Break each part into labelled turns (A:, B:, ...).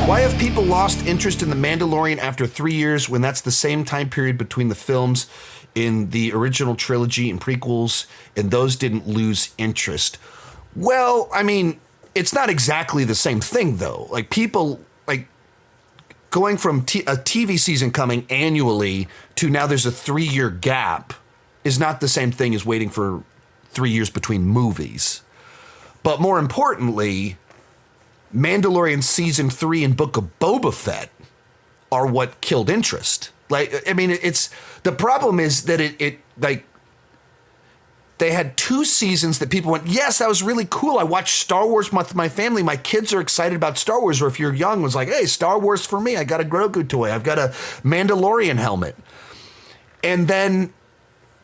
A: Why have people lost interest in The Mandalorian after 3 years when that's the same time period between the films in the original trilogy and prequels, and those didn't lose interest? Well, I mean, it's not exactly the same thing, though. Like, people, like, going from a TV season coming annually to now there's a 3-year gap is not the same thing as waiting for 3 years between movies. But more importantly, Mandalorian Season 3 and Book of Boba Fett are what killed interest. Like, I mean, it's the problem is that it like they had 2 seasons that people went, yes, that was really cool. I watched Star Wars with my family. My kids are excited about Star Wars. Or if you're young, it was like, hey, Star Wars for me. I got a Grogu toy. I've got a Mandalorian helmet. And then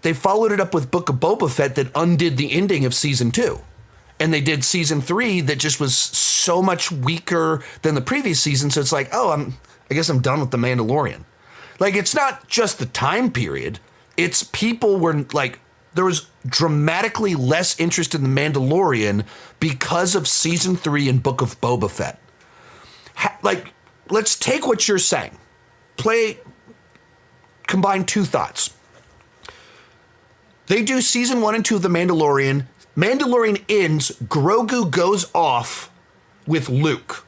A: they followed it up with Book of Boba Fett that undid the ending of Season 2. And they did Season 3 that just was so much weaker than the previous season. So it's like, oh, I guess I'm done with The Mandalorian. Like, it's not just the time period. It's people were like, there was dramatically less interest in The Mandalorian because of Season 3 and Book of Boba Fett. Like, let's take what you're saying. Combine 2 thoughts. They do Season 1 and 2 of The Mandalorian. Mandalorian ends, Grogu goes off with Luke.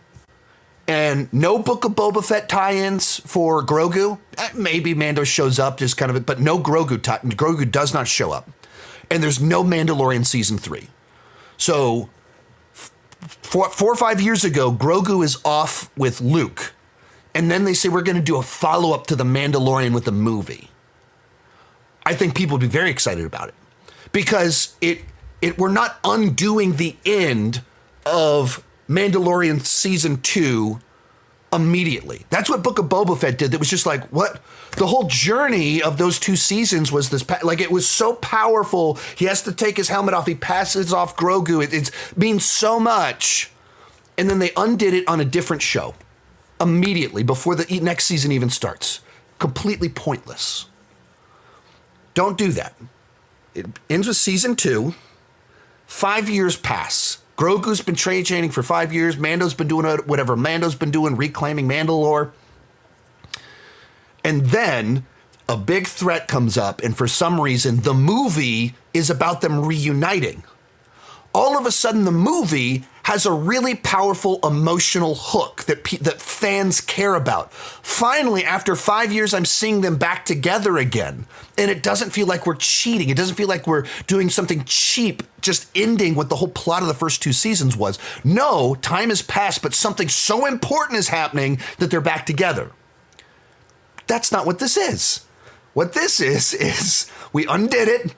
A: And no Book of Boba Fett tie-ins for Grogu. Maybe Mando shows up, just kind of, but no Grogu. Grogu does not show up. And there's no Mandalorian Season 3. So 4 or 5 years ago, Grogu is off with Luke. And then they say, we're going to do a follow-up to The Mandalorian with a movie. I think people would be very excited about it. Because we're not undoing the end of Mandalorian Season 2 immediately. That's what Book of Boba Fett did. That was just like, what? The whole journey of those 2 seasons was this, like, it was so powerful. He has to take his helmet off. He passes off Grogu. It means so much. And then they undid it on a different show immediately before the next season even starts. Completely pointless. Don't do that. It ends with Season 2. 5 years pass. Grogu's been training for 5 years. Mando's been doing whatever Mando's been doing, reclaiming Mandalore. And then a big threat comes up, and for some reason, the movie is about them reuniting. All of a sudden, the movie has a really powerful emotional hook that fans care about. Finally, after 5 years, I'm seeing them back together again. And it doesn't feel like we're cheating. It doesn't feel like we're doing something cheap, just ending what the whole plot of the first 2 seasons was. No, time has passed, but something so important is happening that they're back together. That's not what this is. What this is we undid it.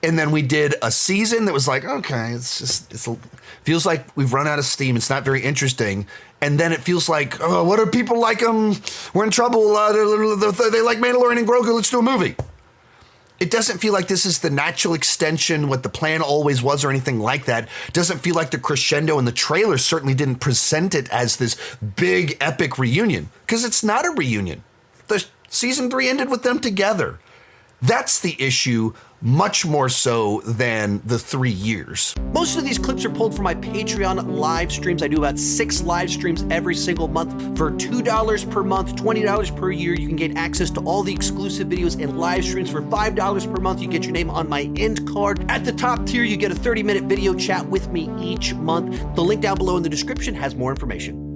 A: And then we did a season that was like, okay, it feels like we've run out of steam. It's not very interesting. And then it feels like, oh, what do people like? We're in trouble. They like Mandalorian and Grogu. Let's do a movie. It doesn't feel like this is the natural extension, what the plan always was or anything like that. It doesn't feel like the crescendo, and the trailer certainly didn't present it as this big epic reunion, because it's not a reunion. The Season 3 ended with them together. That's the issue, much more so than the 3 years.
B: Most of these clips are pulled from my Patreon live streams. I do about 6 live streams every single month. For $2 per month, $20 per year, you can get access to all the exclusive videos and live streams. For $5 per month, you get your name on my end card. At the top tier, you get a 30-minute video chat with me each month. The link down below in the description has more information.